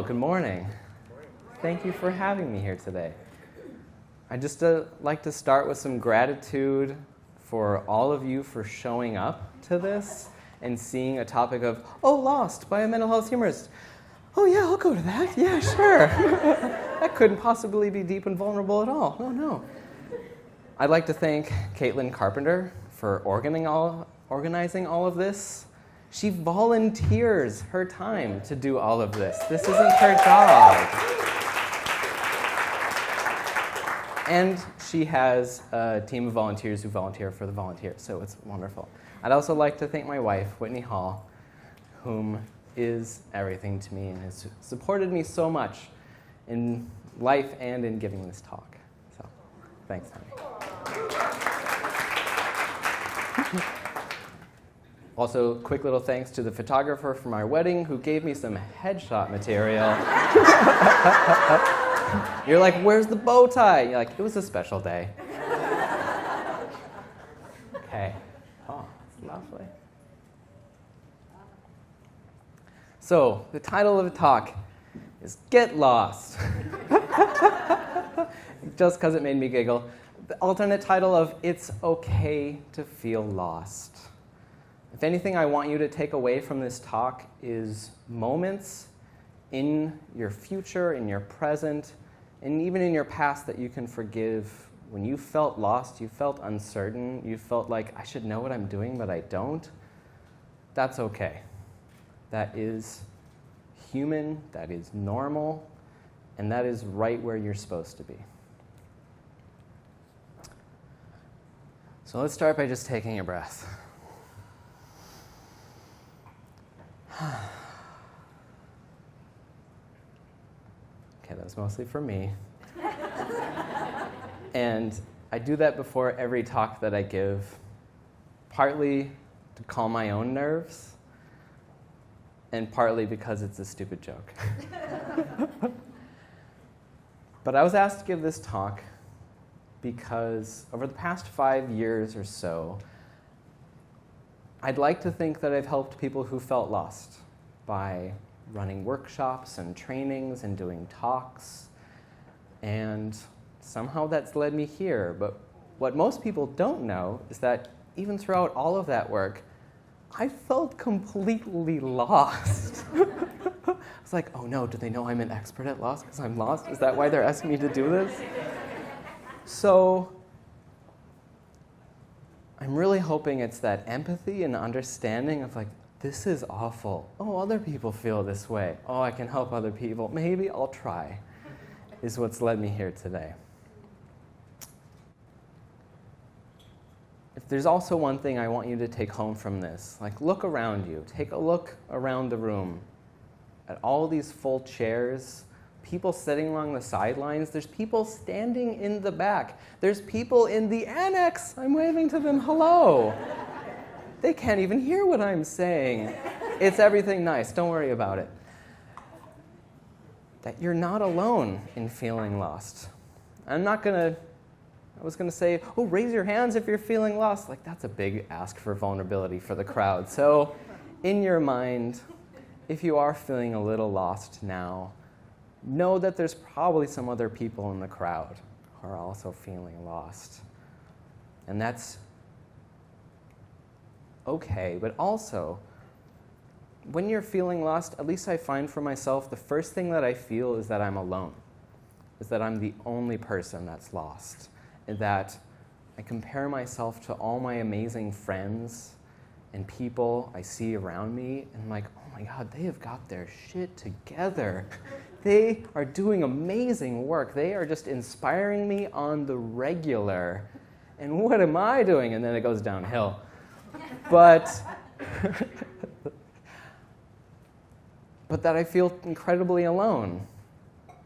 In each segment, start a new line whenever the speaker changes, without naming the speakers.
Well, good morning. Thank you for having me here today. I'd just like to start with some gratitude for all of you for showing up to this and seeing a topic of, oh, Lost by a mental health humorist. Oh yeah, I'll go to that. Yeah, sure. That couldn't possibly be deep and vulnerable at all. Oh no. I'd like to thank Caitlin Carpenter for organizing all of this. She volunteers her time to do all of this. This isn't her job. And she has a team of volunteers who volunteer for the volunteers, so it's wonderful. I'd also like to thank my wife, Whitney Hall, whom is everything to me and has supported me so much in life and in giving this talk. So, thanks, honey. Also, quick little thanks to the photographer from our wedding who gave me some headshot material. You're like, where's the bow tie? You're like, it was a special day. Okay. Oh, that's lovely. So, the title of the talk is Get Lost. Just because it made me giggle. The alternate title of It's Okay to Feel Lost. If anything I want you to take away from this talk is moments in your future, in your present, and even in your past that you can forgive. When you felt lost, you felt uncertain, you felt like, I should know what I'm doing, but I don't. That's okay. That is human, that is normal, and that is right where you're supposed to be. So let's start by just taking a breath. Okay, that was mostly for me. And I do that before every talk that I give, partly to calm my own nerves, and partly because it's a stupid joke. But I was asked to give this talk because over the past 5 years or so, I'd like to think that I've helped people who felt lost by running workshops and trainings and doing talks. And somehow that's led me here. But what most people don't know is that even throughout all of that work, I felt completely lost. I was like, oh no, do they know I'm an expert at lost because I'm lost? Is that why they're asking me to do this? So I'm really hoping it's that empathy and understanding of like, this is awful. Oh, other people feel this way. Oh, I can help other people. Maybe I'll try, is what's led me here today. If there's also one thing I want you to take home from this, like look around you. Take a look around the room at all these full chairs, people sitting along the sidelines. There's people standing in the back. There's people in the annex. I'm waving to them, hello. They can't even hear what I'm saying. It's everything nice. Don't worry about it. That you're not alone in feeling lost. I was going to say, oh, raise your hands if you're feeling lost. Like, that's a big ask for vulnerability for the crowd. So, in your mind, if you are feeling a little lost now, know that there's probably some other people in the crowd who are also feeling lost. And that's okay, but also, when you're feeling lost, at least I find for myself, the first thing that I feel is that I'm alone, is that I'm the only person that's lost, and that I compare myself to all my amazing friends and people I see around me, and I'm like, oh my God, they have got their shit together. They are doing amazing work. They are just inspiring me on the regular. And what am I doing? And then it goes downhill. But that I feel incredibly alone.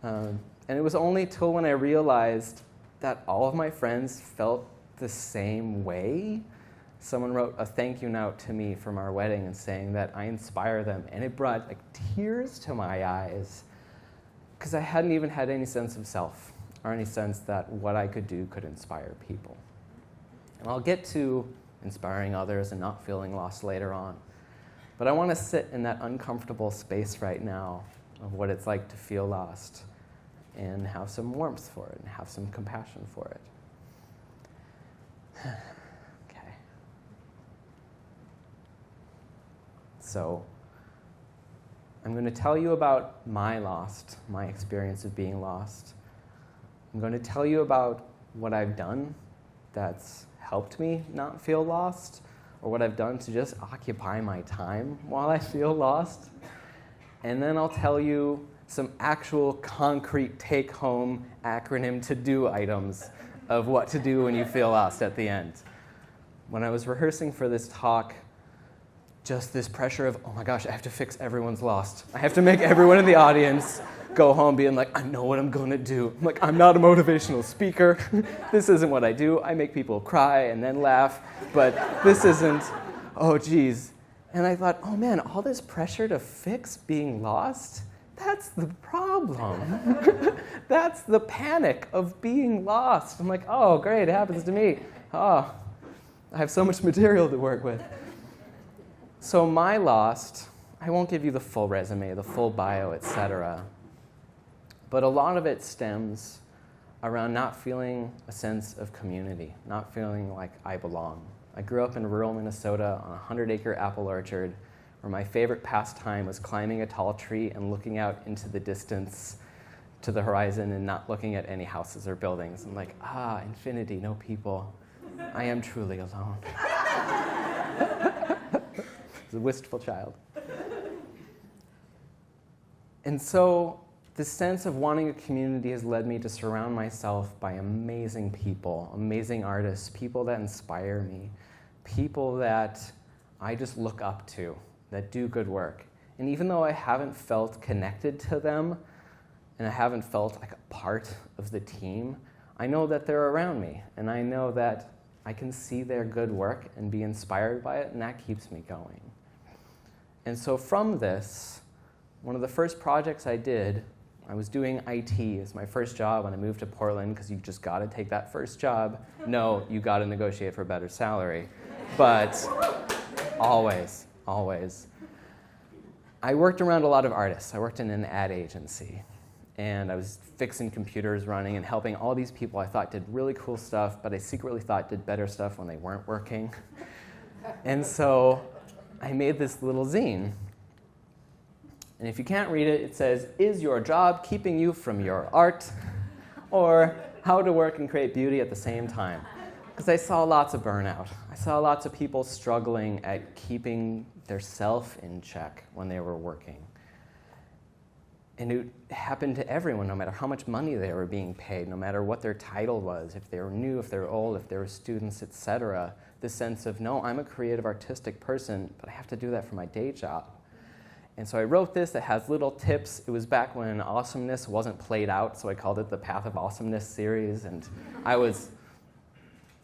And it was only till when I realized that all of my friends felt the same way. Someone wrote a thank you note to me from our wedding and saying that I inspire them. And it brought like tears to my eyes because I hadn't even had any sense of self or any sense that what I could do could inspire people. And I'll get to inspiring others and not feeling lost later on. But I want to sit in that uncomfortable space right now of what it's like to feel lost and have some warmth for it and have some compassion for it. Okay. So, I'm going to tell you about my experience of being lost. I'm going to tell you about what I've done that's helped me not feel lost, or what I've done to just occupy my time while I feel lost. And then I'll tell you some actual concrete take-home acronym to-do items of what to do when you feel lost at the end. When I was rehearsing for this talk, just this pressure of, oh my gosh, I have to fix everyone's lost. I have to make everyone in the audience go home being like, I know what I'm going to do. I'm like, I'm not a motivational speaker. This isn't what I do. I make people cry and then laugh, but this isn't, oh geez. And I thought, oh man, all this pressure to fix being lost, that's the problem. That's the panic of being lost. I'm like, oh great, it happens to me. Oh, I have so much material to work with. So my lost, I won't give you the full resume, the full bio, etc. But a lot of it stems around not feeling a sense of community, not feeling like I belong. I grew up in rural Minnesota on a 100-acre apple orchard where my favorite pastime was climbing a tall tree and looking out into the distance to the horizon and not looking at any houses or buildings. I'm like, infinity, no people. I am truly alone. It's a wistful child. And so this sense of wanting a community has led me to surround myself by amazing people, amazing artists, people that inspire me, people that I just look up to, that do good work. And even though I haven't felt connected to them, and I haven't felt like a part of the team, I know that they're around me, and I know that I can see their good work and be inspired by it, and that keeps me going. And so from this, one of the first projects I did, I was doing IT as my first job when I moved to Portland, because you just got to take that first job. No, you got to negotiate for a better salary. But always, always. I worked around a lot of artists. I worked in an ad agency. And I was fixing computers running and helping all these people I thought did really cool stuff, but I secretly thought did better stuff when they weren't working. And so I made this little zine. And if you can't read it, it says, is your job keeping you from your art? Or how to work and create beauty at the same time? Because I saw lots of burnout. I saw lots of people struggling at keeping their self in check when they were working. And it happened to everyone, no matter how much money they were being paid, no matter what their title was, if they were new, if they were old, if they were students, etc. The sense of, no, I'm a creative, artistic person, but I have to do that for my day job. And so I wrote this that has little tips. It was back when awesomeness wasn't played out, so I called it the Path of Awesomeness series, and I was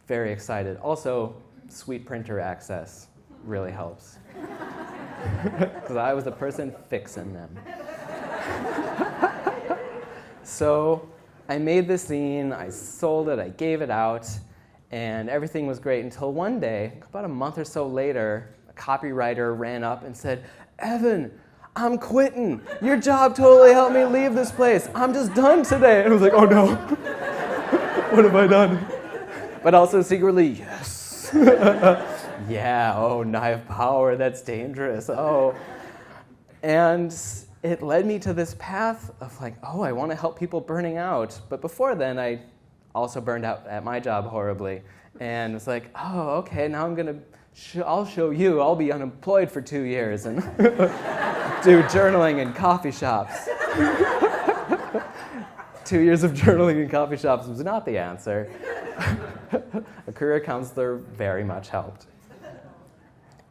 very excited. Also, sweet printer access really helps. Because I was the person fixing them. So I made this zine, I sold it, I gave it out, and everything was great until one day, about a month or so later, a copywriter ran up and said, Evan, I'm quitting. Your job totally helped me leave this place. I'm just done today. And I was like, oh no, what have I done? But also secretly, yes. Yeah, oh, knife power, that's dangerous. Oh. And it led me to this path of like, oh, I want to help people burning out. But before then, I also burned out at my job horribly. And it's like, oh, okay, now I'm going to, I'll show you. I'll be unemployed for 2 years and do journaling in coffee shops. 2 years of journaling in coffee shops was not the answer. A career counselor very much helped.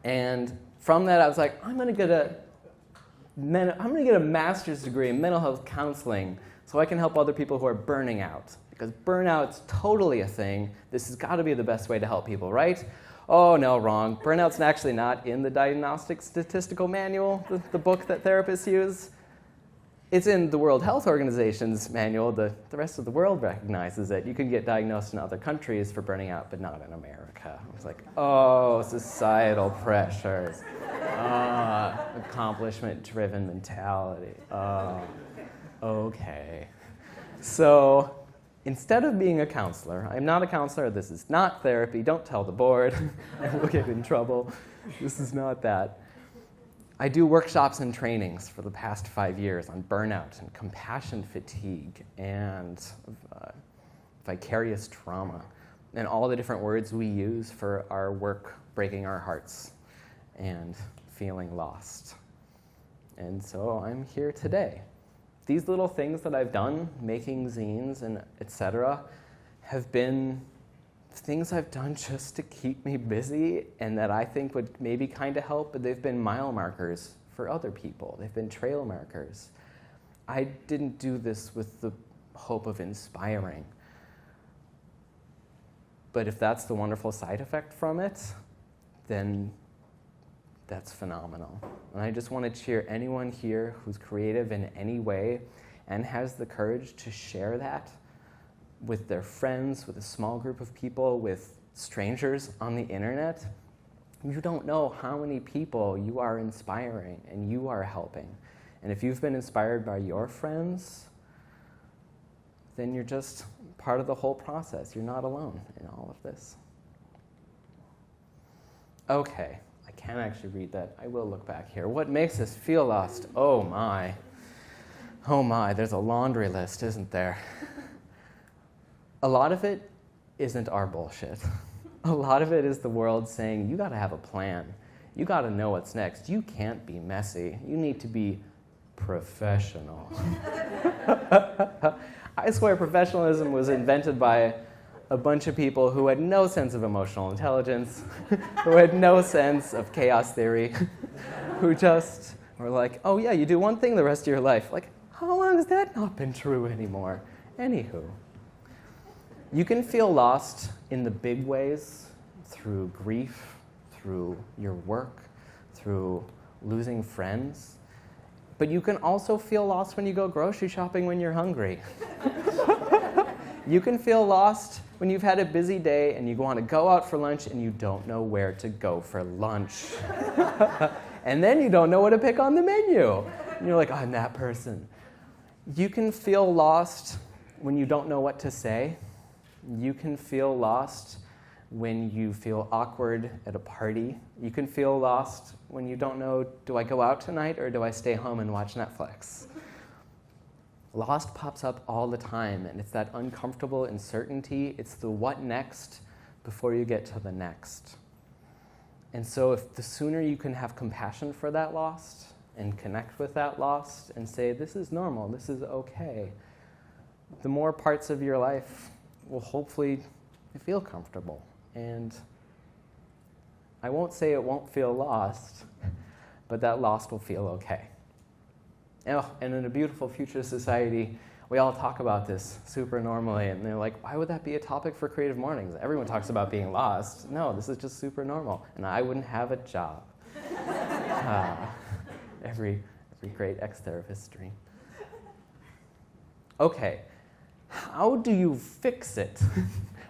And from that, I was like, I'm going to get a master's degree in mental health counseling so I can help other people who are burning out. Because burnout's totally a thing. This has got to be the best way to help people, right? Oh, no, wrong. Burnout's actually not in the Diagnostic Statistical Manual, the book that therapists use. It's in the World Health Organization's manual. The rest of the world recognizes it. You can get diagnosed in other countries for burning out, but not in America. I was like, oh, societal pressures. Accomplishment-driven mentality. Okay. So instead of being a counselor, I'm not a counselor. This is not therapy. Don't tell the board. I will get in trouble. This is not that. I do workshops and trainings for the past 5 years on burnout and compassion fatigue and vicarious trauma and all the different words we use for our work breaking our hearts and feeling lost. And so I'm here today. These little things that I've done, making zines and etc., have been things I've done just to keep me busy and that I think would maybe kind of help, but they've been mile markers for other people. They've been trail markers. I didn't do this with the hope of inspiring. But if that's the wonderful side effect from it, then that's phenomenal. And I just want to cheer anyone here who's creative in any way and has the courage to share that with their friends, with a small group of people, with strangers on the internet. You don't know how many people you are inspiring and you are helping. And if you've been inspired by your friends, then you're just part of the whole process. You're not alone in all of this. Okay, I can't actually read that. I will look back here. What makes us feel lost? Oh my. Oh my, there's a laundry list, isn't there? A lot of it isn't our bullshit. A lot of it is the world saying, you gotta have a plan. You gotta know what's next. You can't be messy. You need to be professional. I swear professionalism was invented by a bunch of people who had no sense of emotional intelligence, who had no sense of chaos theory, who just were like, oh yeah, you do one thing the rest of your life. Like, how long has that not been true anymore? Anywho. You can feel lost in the big ways, through grief, through your work, through losing friends. But you can also feel lost when you go grocery shopping when you're hungry. You can feel lost when you've had a busy day and you want to go out for lunch and you don't know where to go for lunch. And then you don't know what to pick on the menu. And you're like, oh, I'm that person. You can feel lost when you don't know what to say. You can feel lost when you feel awkward at a party. You can feel lost when you don't know, do I go out tonight or do I stay home and watch Netflix? Lost pops up all the time, and it's that uncomfortable uncertainty. It's the what next before you get to the next. And so if the sooner you can have compassion for that lost and connect with that lost and say, this is normal, this is okay, the more parts of your life will hopefully feel comfortable. And I won't say it won't feel lost, but that lost will feel okay. And in a beautiful future society, we all talk about this super normally, and they're like, why would that be a topic for Creative Mornings? Everyone talks about being lost. No, this is just super normal, and I wouldn't have a job. Every great ex-therapist's dream. Okay. How do you fix it?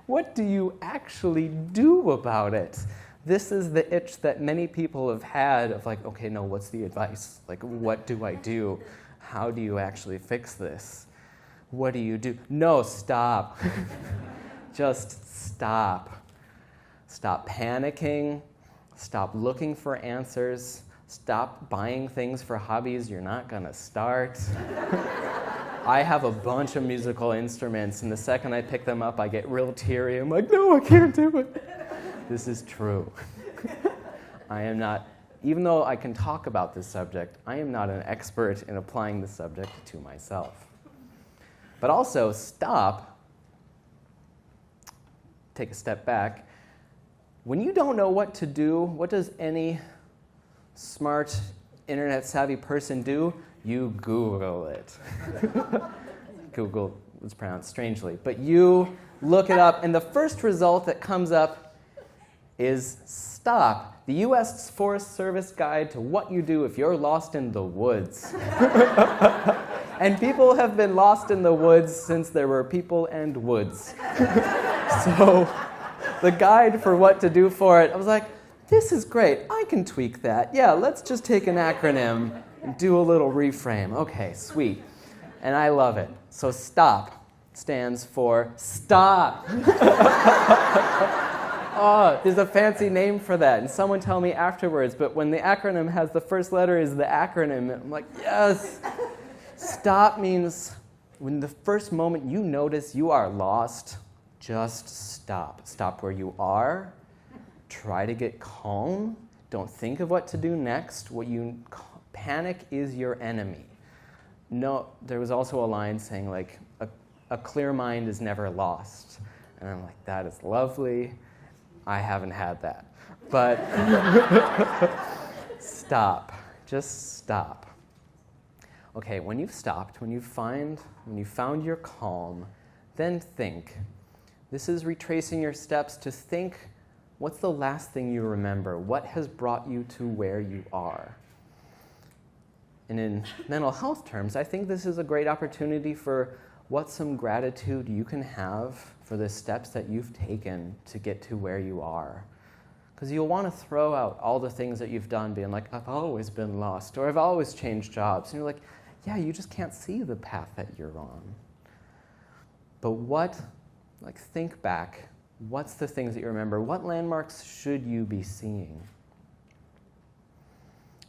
What do you actually do about it? This is the itch that many people have had of like, okay, no, what's the advice? Like, what do I do? How do you actually fix this? What do you do? No, stop. Just stop. Stop panicking. Stop looking for answers. Stop buying things for hobbies you're not gonna start. I have a bunch of musical instruments, and the second I pick them up, I get real teary. I'm like, no, I can't do it. This is true. I am not, even though I can talk about this subject, I am not an expert in applying the subject to myself. But also, stop, take a step back. When you don't know what to do, what does any smart, internet-savvy person do? You Google it. Google was pronounced strangely. But you look it up, and the first result that comes up is S.T.O.P, the U.S. Forest Service Guide to What You Do If You're Lost in the Woods. And people have been lost in the woods since there were people and woods. So the guide for what to do for it, I was like, this is great. I can tweak that. Yeah, let's just take an acronym and do a little reframe. Okay, sweet. And I love it. So STOP stands for stop. Oh, there's a fancy name for that. And someone tell me afterwards, but when the acronym has the first letter is the acronym, I'm like, yes. Stop means when the first moment you notice you are lost, just stop. Stop where you are. Try to get calm. Don't think of what to do next. Panic is your enemy. No, there was also a line saying like, a clear mind is never lost. And I'm like, that is lovely. I haven't had that. But stop. Just stop. Okay, when you've stopped, when you've found your calm, then think. This is retracing your steps to think, what's the last thing you remember? What has brought you to where you are? And in mental health terms, I think this is a great opportunity for what's some gratitude you can have for the steps that you've taken to get to where you are. Because you'll want to throw out all the things that you've done, being like, I've always been lost, or I've always changed jobs. And you're like, yeah, you just can't see the path that you're on. But think back. What's the things that you remember? What landmarks should you be seeing?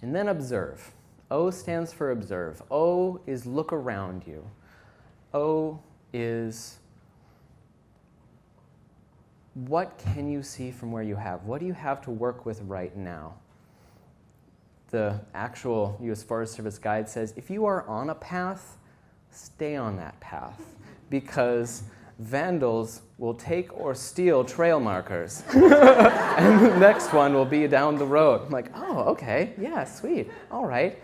And then observe. O stands for observe. O is look around you. O is what can you see from where you have? What do you have to work with right now? The actual U.S. Forest Service guide says, if you are on a path, stay on that path, because vandals will take or steal trail markers. And the next one will be down the road. I'm like, oh, okay, yeah, sweet, all right.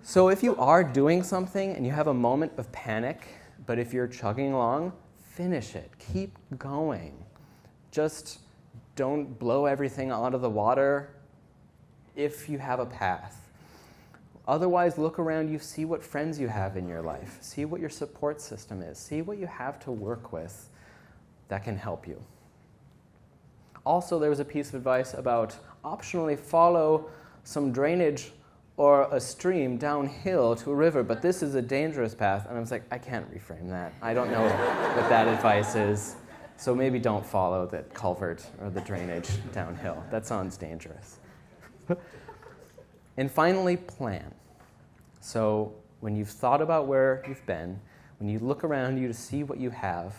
So if you are doing something and you have a moment of panic, but if you're chugging along, finish it. Keep going. Just don't blow everything out of the water if you have a path. Otherwise, look around you, see what friends you have in your life. See what your support system is. See what you have to work with that can help you. Also, there was a piece of advice about optionally follow some drainage or a stream downhill to a river, but this is a dangerous path. And I was like, I can't reframe that. I don't know what that advice is. So maybe don't follow the culvert or the drainage downhill. That sounds dangerous. And finally, plan. So when you've thought about where you've been, when you look around you to see what you have,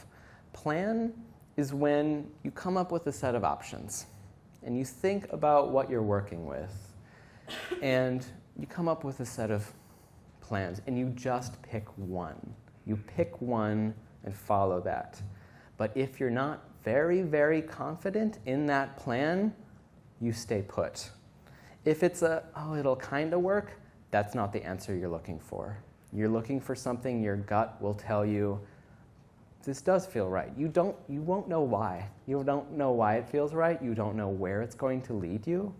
plan is when you come up with a set of options and you think about what you're working with. And you come up with a set of plans, and you just pick one. You pick one and follow that. But if you're not very, very confident in that plan, you stay put. If it's it'll kind of work, that's not the answer you're looking for. You're looking for something your gut will tell you, this does feel right. You won't know why. You don't know why it feels right. You don't know where it's going to lead you.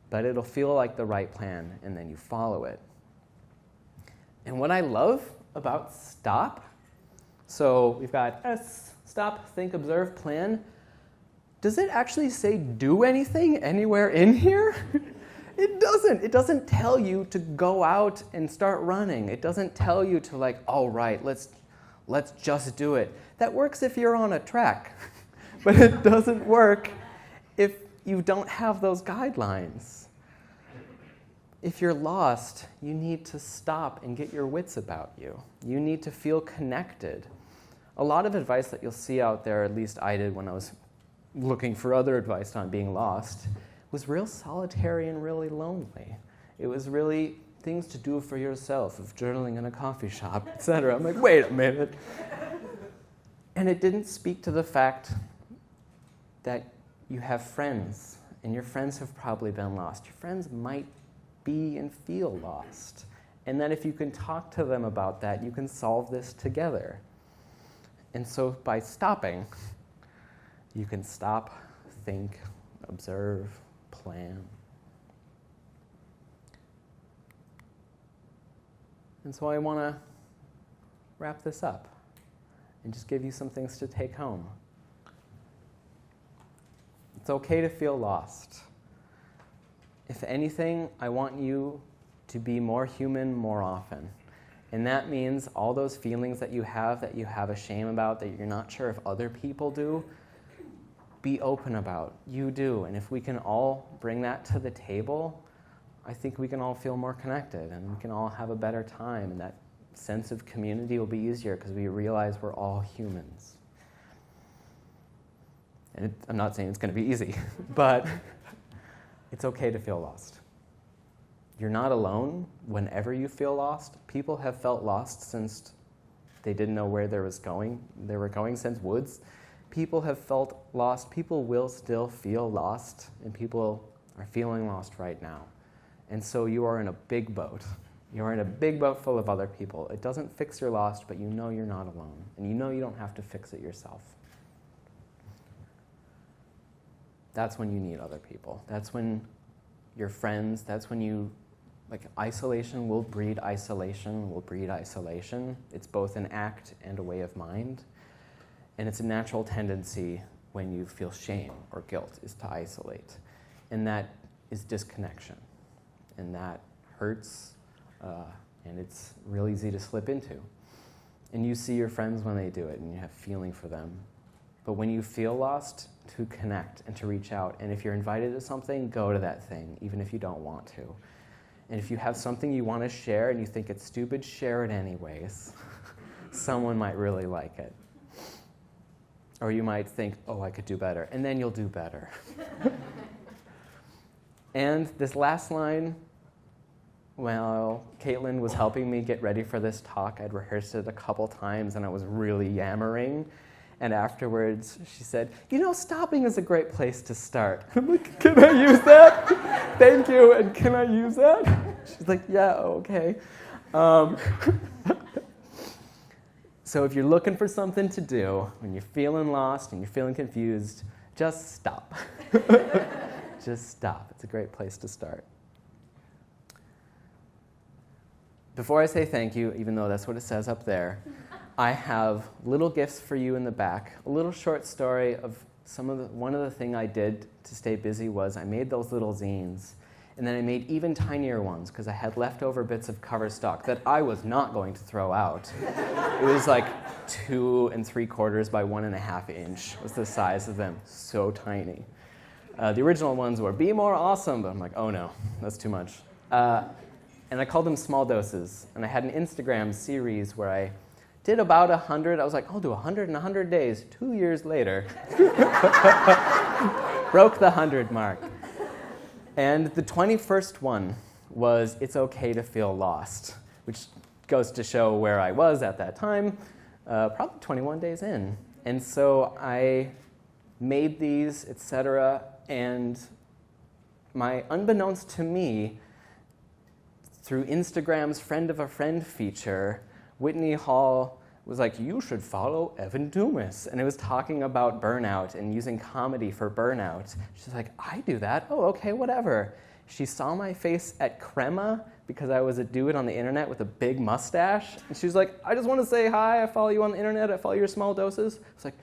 But it'll feel like the right plan, and then you follow it. And what I love about STOP, so we've got S, stop, think, observe, plan. Does it actually say do anything anywhere in here? It doesn't. It doesn't tell you to go out and start running. It doesn't tell you to like, all right, let's just do it. That works if you're on a track, but it doesn't work if you don't have those guidelines. If you're lost, you need to stop and get your wits about you. You need to feel connected. A lot of advice that you'll see out there, at least I did when I was looking for other advice on being lost, was real solitary and really lonely. It was really things to do for yourself, of journaling in a coffee shop, etc. I'm like, wait a minute. And it didn't speak to the fact that you have friends, and your friends have probably been lost. Your friends might be and feel lost. And that if you can talk to them about that, you can solve this together. And so by stopping, you can stop, think, observe, plan. And so I want to wrap this up and just give you some things to take home. It's okay to feel lost. if anything, I want you to be more human more often. And that means all those feelings that you have a shame about, that you're not sure if other people do, be open about. You do. And if we can all bring that to the table, I think we can all feel more connected and we can all have a better time. And that sense of community will be easier because we realize we're all humans. And I'm not saying it's going to be easy, but it's okay to feel lost. You're not alone whenever you feel lost. People have felt lost since they didn't know where they were going since woods. People have felt lost. People will still feel lost, and people are feeling lost right now. And so you are in a big boat. You're in a big boat full of other people. It doesn't fix your lost, but you know you're not alone. And you know you don't have to fix it yourself. That's when you need other people. That's when your friends, that's when you, isolation will breed isolation, It's both an act and a way of mind. And it's a natural tendency when you feel shame or guilt is to isolate. And that is disconnection. And that hurts, and it's real easy to slip into. And you see your friends when they do it, and you have feeling for them. But when you feel lost, to connect and to reach out. And if you're invited to something, go to that thing, even if you don't want to. And if you have something you want to share and you think it's stupid, share it anyways. Someone might really like it. Or you might think, oh, I could do better. And then you'll do better. And this last line, well, Caitlin was helping me get ready for this talk. I'd rehearsed it a couple times and I was really yammering. And afterwards, she said, stopping is a great place to start. I'm like, can I use that? Thank you, and can I use that? She's like, yeah, okay. So if you're looking for something to do, when you're feeling lost and you're feeling confused, just stop. Just stop. It's a great place to start. Before I say thank you, even though that's what it says up there, I have little gifts for you in the back. A little short story of one of the things I did to stay busy was I made those little zines. And then I made even tinier ones because I had leftover bits of cover stock that I was not going to throw out. It was 2 3/4 by 1.5 inch was the size of them. So tiny. The original ones were be more awesome, but I'm like, oh no, that's too much. And I called them small doses. And I had an Instagram series where I did about 100. I was like, I'll do 100 in 100 days. 2 years later, broke the 100 mark. And the 21st one was It's Okay to Feel Lost, which goes to show where I was at that time, probably 21 days in. And so I made these, etc., and unbeknownst to me, through Instagram's friend of a friend feature, Whitney Hall was like, you should follow Evan Dumas. And it was talking about burnout and using comedy for burnout. She's like, I do that. Oh, okay, whatever. She saw my face at Crema because I was a dude on the internet with a big mustache. And she was like, I just want to say hi. I follow you on the internet. I follow your small doses. It's like,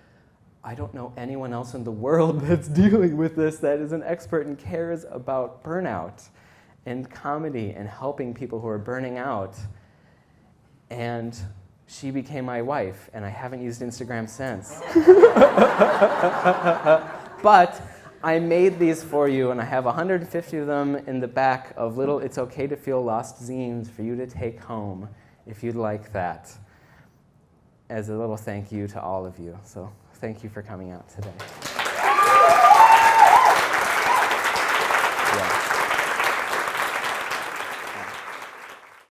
I don't know anyone else in the world that's dealing with this that is an expert and cares about burnout and comedy and helping people who are burning out. And she became my wife, and I haven't used Instagram since. But I made these for you, and I have 150 of them in the back of little It's Okay to Feel Lost zines for you to take home if you'd like that, as a little thank you to all of you. So thank you for coming out today.